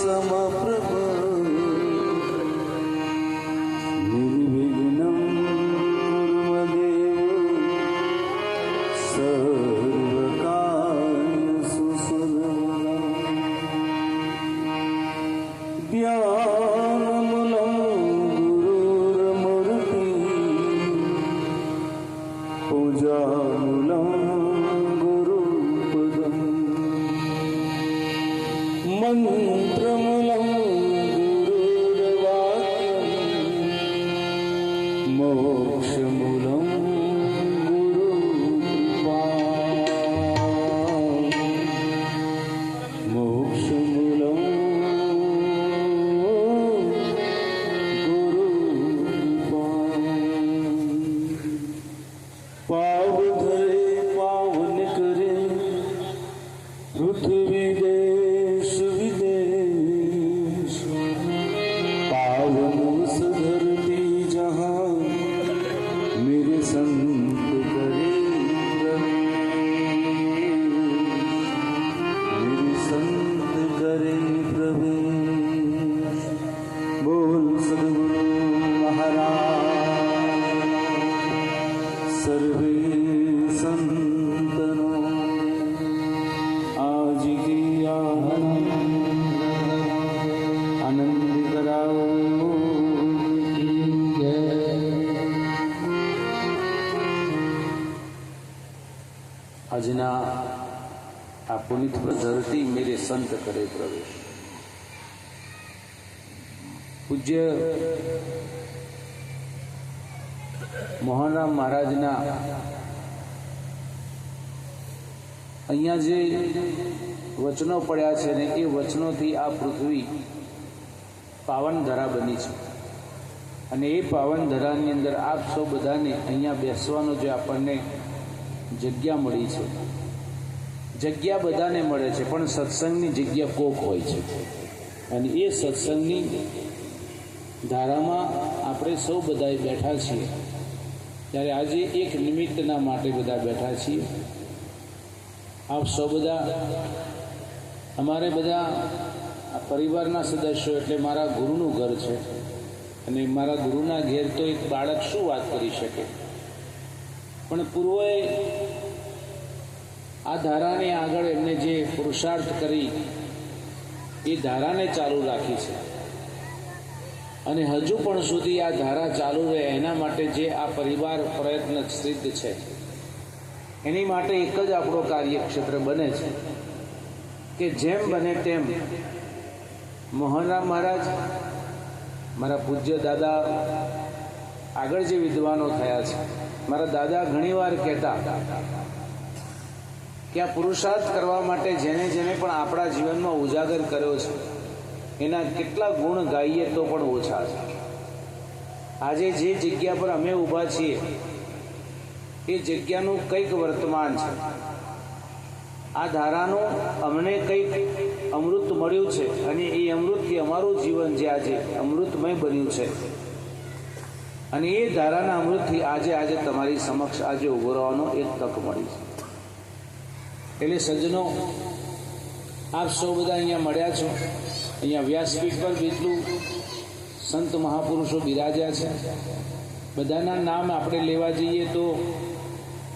समप्रभ निर्विघ्नं कुर्मदेव सर्वकार्येषु सर्वदा ध्यानमूलं गुरुर्मूर्ति पूजामूलं गुरुपदम् मन्त्रमूलं गुरुर्वाक्यं मोक्षमूलं गुरुकृपा मोक्षमूलं गुरुकृपा पाव धरे पावन करे पृथ्वी देश विदेश पावन उस धरती जहाँ मेरे संत करे मेरे संत करे प्रवेश बोल सद्गुरु महाराज सर्वे संतनों आज की आनंद कराओ આજના આ પુનિત ધરતી મેરે સંત કરે પ્રવેશ. પૂજ્ય મોહનરામ મહારાજના અહીંયા જે વચનો પડ્યા છે ને એ વચનોથી આ પૃથ્વી પાવન ધરા બની છે અને એ પાવન ધરાની અંદર આપ સૌ બધાને અહીંયા બેસવાનો જે આપણને જગ્યા મળી છે. જગ્યા બધાને મળે છે પણ સત્સંગની જગ્યા કોક હોય છે અને એ સત્સંગની ધારામાં આપણે સૌ બધા બેઠા છીએ ત્યારે આજે એક નિમિત્તના માટે બધા બેઠા છીએ. આપ સૌ બધા અમારે બધા આ પરિવારના સદસ્યો એટલે મારા ગુરુનું ઘર છે અને મારા ગુરુના ઘેર તો એક બાળક શું વાત કરી શકે પણ પૂર્વએ આ ધારાને આગળ એમને જે પુરુષાર્થ કરી એ ધારાને ચાલુ રાખી છે અને હજુ પણ સુધી આ ધારા ચાલુ રહે એના માટે જે આ પરિવાર પ્રયત્નશીલ છે એની માટે એક જ આપણો કાર્યક્ષેત્ર બને છે કે જેમ બને તેમ મોહનરામ મહારાજ મારા પૂજ્ય દાદા આગળ જે વિદ્વાનો થયા છે મારા દાદા ઘણીવાર કહેતા કે આ પુરુષાર્થ કરવા માટે જેને જેને પણ આપણા જીવનમાં ઉજાગર કર્યો છે એના કેટલા ગુણ ગાઈએ તો પણ ઓછા છે. આજે જે જગ્યા પર અમે ઊભા છીએ એ જગ્યાનું કંઈક વર્તમાન છે. આ ધારાનું અમને કંઈક અમૃત મળ્યું છે અને એ અમૃતથી અમારું જીવન જે આજે અમૃતમય બન્યું છે અને એ ધારાના અમૃતથી આજે તમારી સમક્ષ આજે ઉભો રહેવાનો એક તક મળી છે. એટલે સજ્જનો આપ સૌ બધા અહીંયા મળ્યા છો. અહીંયા વ્યાસપીઠ પર જેટલું સંત મહાપુરુષો બિરાજ્યા છે બધાના નામ આપણે લેવા જઈએ તો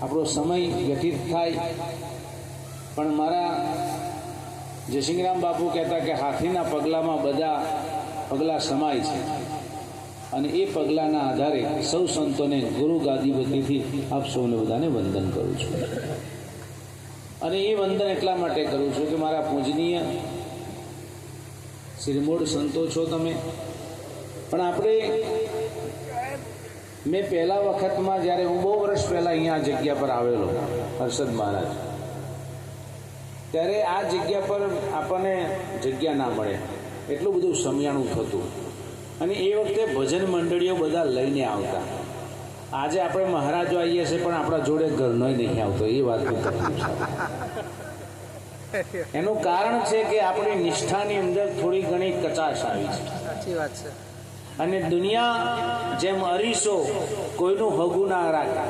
આપણો સમય વ્યતીત થાય પણ મારા જયસિંહરામ બાપુ કહેતા કે હાથીના પગલામાં બધા પગલાં સમાય છે અને એ પગલાંના આધારે સૌ સંતોને ગુરુ ગાદી વતીથી આપ સૌને બધાને વંદન કરું છું. અને એ વંદન એટલા માટે કરું છું કે મારા પૂજનીય શિરમોડ સંતો છો તમે પણ આપણે મેં પહેલા વખતમાં જ્યારે હું બહુ વર્ષ પહેલાં અહીંયા આ જગ્યા પર આવેલો હર્ષદ મહારાજ ત્યારે આ જગ્યા પર આપણને જગ્યા ના મળે એટલું બધું સમિયાણું થતું અને એ વખતે ભજન મંડળીઓ બધા લઈને આવતા. આજે આપણે મહારાજો આવીએ છીએ પણ આપણા જોડે ઘરનો નહીં આવતો એ વાતની તકલીફ છે. એનું કારણ છે કે આપણી નિષ્ઠાની અંદર થોડી ઘણી કચાશ આવી છે. સાચી વાત છે. અને દુનિયા જેમ અરીસો કોઈનું હગું ના રાખે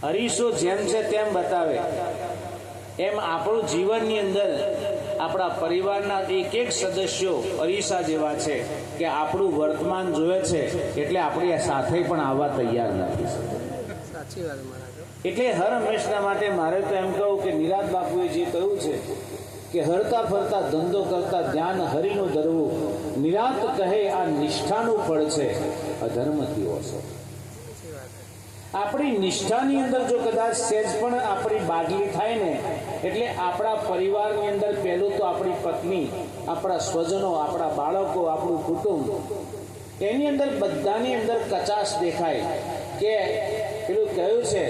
અરીસો જેમ છે તેમ બતાવે એમ આપણું જીવનની અંદર આપણા પરિવારના એક સદસ્યો અરીસા જેવા છે કે આપણું વર્તમાન જોવે છે એટલે આપણી સાથે પણ આવવા તૈયાર નથી. સાચી વાત મહારાજ. એટલે હર હંમેશના માટે મારે તો એમ કહું કે નિરાંત બાપુએ જે કહ્યું છે કે હરતા ફરતા ધંધો કરતા ધ્યાન હરિનું ધરવું, નિરાંત કહે આ નિષ્ઠાનું ફળ છે અધર્મથી ઓછો. આપણી નિષ્ઠાની અંદર જો કદાચ સહેજ પણ આપણી બાદલી થાય ને, એટલે આપણા પરિવારની અંદર પહેલું તો આપણી પત્ની, આપણા સ્વજનો, આપણા બાળકો, આપણું કુટુંબ, એની અંદર બધાની અંદર કચાશ દેખાય. કે પેલું કહ્યું છે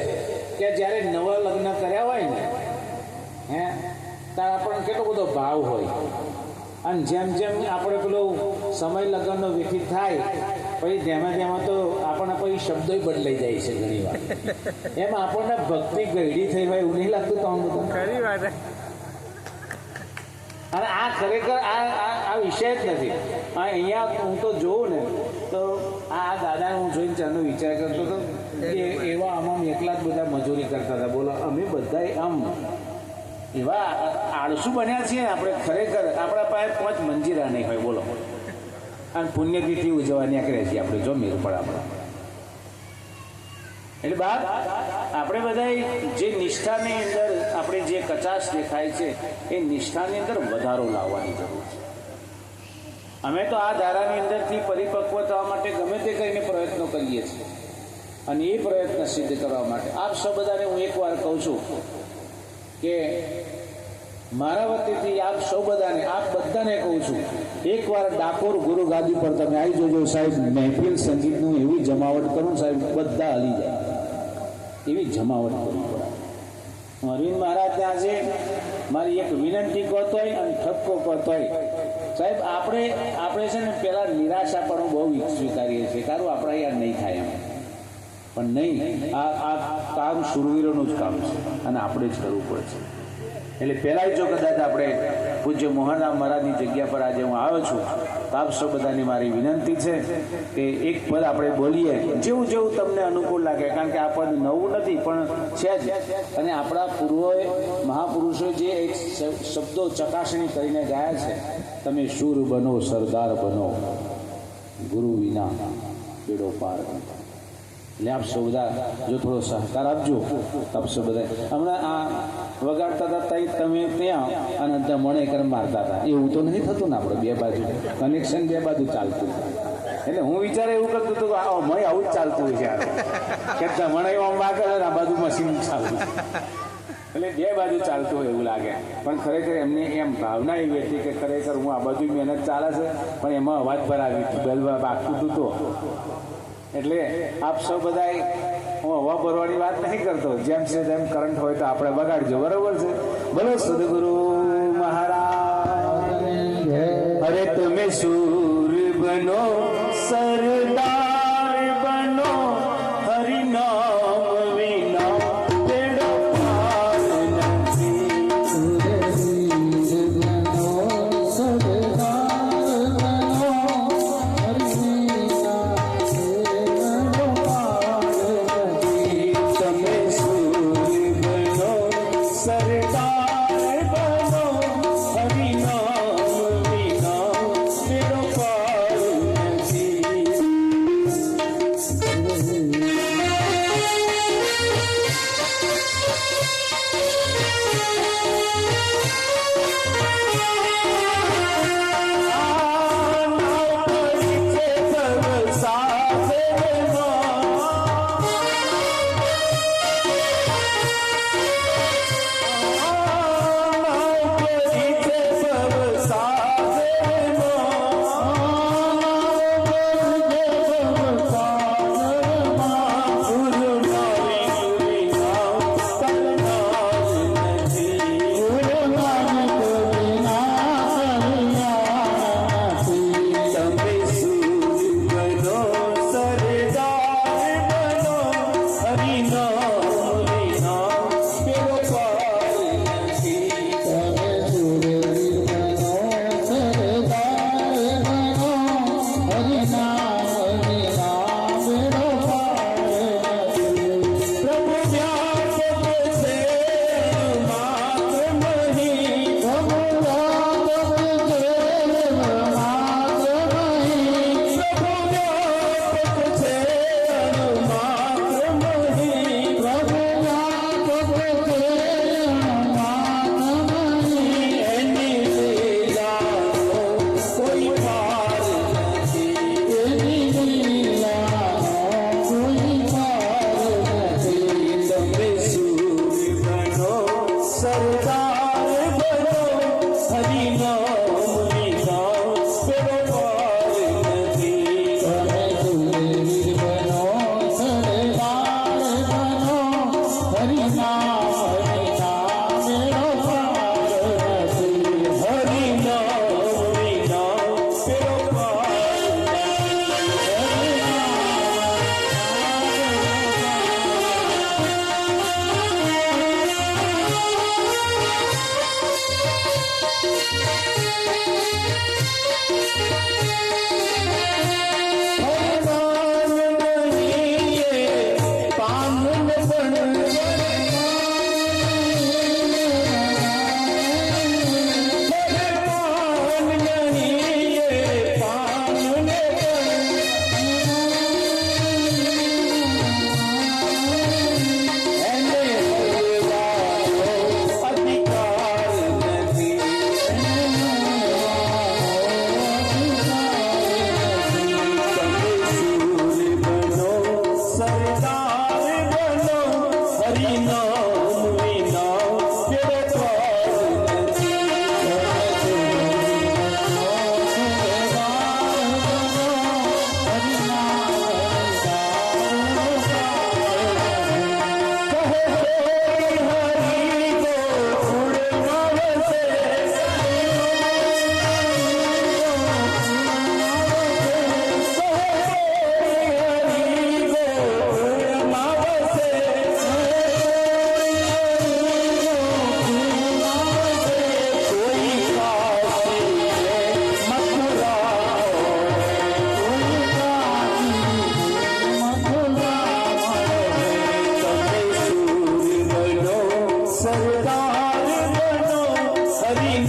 કે જ્યારે નવા લગ્ન કર્યા હોય ને ત્યારે આપણને કેટલો બધો ભાવ હોય, અને જેમ જેમ આપણે પેલો સમય લગ્નનો વ્યતીત થાય પછી તેમાં તો આપણને પછી શબ્દો બદલાઈ જાય છે ઘણી વાર. એમાં આપણને ભક્તિ ગયડી થઈ હોય એવું નહીં લાગતું તમને બધું? ખરી વાત. અને આ ખરેખર આ વિષય જ નથી. અહીંયા હું તો જોઉં ને તો આ દાદાને હું જોઈને ચાનો વિચાર કરતો હતો કે એવા આમ એકલા જ બધા મજૂરી કરતા હતા. બોલો, અમે બધા આમ એવા આળસુ બન્યા છીએ ને આપણે. ખરેખર આપણા પાસે 5 મંજીરા નહીં હોય બોલો, અને પુણ્યતિથિ ઉજવવા નીકળે છીએ આપણે, જો મેર પડે આપણે. એટલે બાપ આપણે બધા જે નિષ્ઠાની અંદર આપણે જે કચાશ દેખાય છે એ નિષ્ઠાની અંદર વધારો લાવવાની જરૂર છે. અમે તો આ ધારાની અંદરથી પરિપક્વ થવા માટે ગમે તે કરીને પ્રયત્નો કરીએ છીએ, અને એ પ્રયત્ન સિદ્ધ કરવા માટે આપ સૌ બધાને હું એકવાર કહું છું કે મારા વતીથી આપ સૌ બધાને, આપ બધાને કહું છું, એકવાર ડાકોર ગુરુ ગાદી પર તમે આવી જોજો સાહેબ. મહેફિલ સંગીતનું એવી જમાવટ કરું સાહેબ, બધા હલી જાય એવી જમાવટ કરવી પડે. અરવિંદ મહારાજ ત્યાં છે, મારી એક વિનંતી કરતો હોય અને ઠપકો કરતો હોય સાહેબ, આપણે છે ને પેલા નિરાશા પણ બહુ સ્વીકારીએ છીએ, કારણ આપણે યાર નહીં થાય એમ, પણ નહીં, આ કામ શૂરવીરોનું જ કામ છે અને આપણે જ કરવું પડશે. એટલે પહેલાં જો કદાચ આપણે પૂજ્ય મોહનરામ મહારાજની જગ્યા પર આજે હું આવ્યો છું, તો આપ સૌ બધાની મારી વિનંતી છે કે એક પદ આપણે બોલીએ જેવું જેવું તમને અનુકૂળ લાગે, કારણ કે આ પદ નવું નથી પણ છે જ. અને આપણા પૂર્વોએ મહાપુરુષોએ જે એક શબ્દો ચકાસણી કરીને ગાયા છે, તમે શૂર બનો સરદાર બનો, ગુરુ વિના બેડો પાર. એટલે આપ સૌ બધા જો થોડો સહકાર આપજો. આપ સૌ બધા હમણાં આ વગાડતા હતા તમે ત્યાં અને ત્યાં મણે કર મારતા હતા, એવું તો નથી થતું ને. આપણે બે બાજુ કનેક્શન, બે બાજુ ચાલતું. એટલે હું વિચારે એવું કરતું હતું કે મય આવું જ ચાલતું હોય છે કે મણે આમ વાગે આ બાજુ મશીન ચાલતું, એટલે બે બાજુ ચાલતું હોય એવું લાગે. પણ ખરેખર એમને એમ ભાવના એવી હતી કે ખરેખર હું આ બાજુ મહેનત ચાલે છે પણ એમાં અવાજ ભરાવી બેલ બાગતું હતું. તો એટલે આપ સૌ બધા, હું હવા ભરવાની વાત નહીં કરતો, જેમ છે તેમ કરંટ હોય તો આપણે બગાડજો, બરોબર છે? બોલો સદગુરુ મહારાજ. અરે તમે સૂર બનો સરદાર બનો, હરિનામ વિના બેડો પાર નથી. સરદાર બનો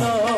નો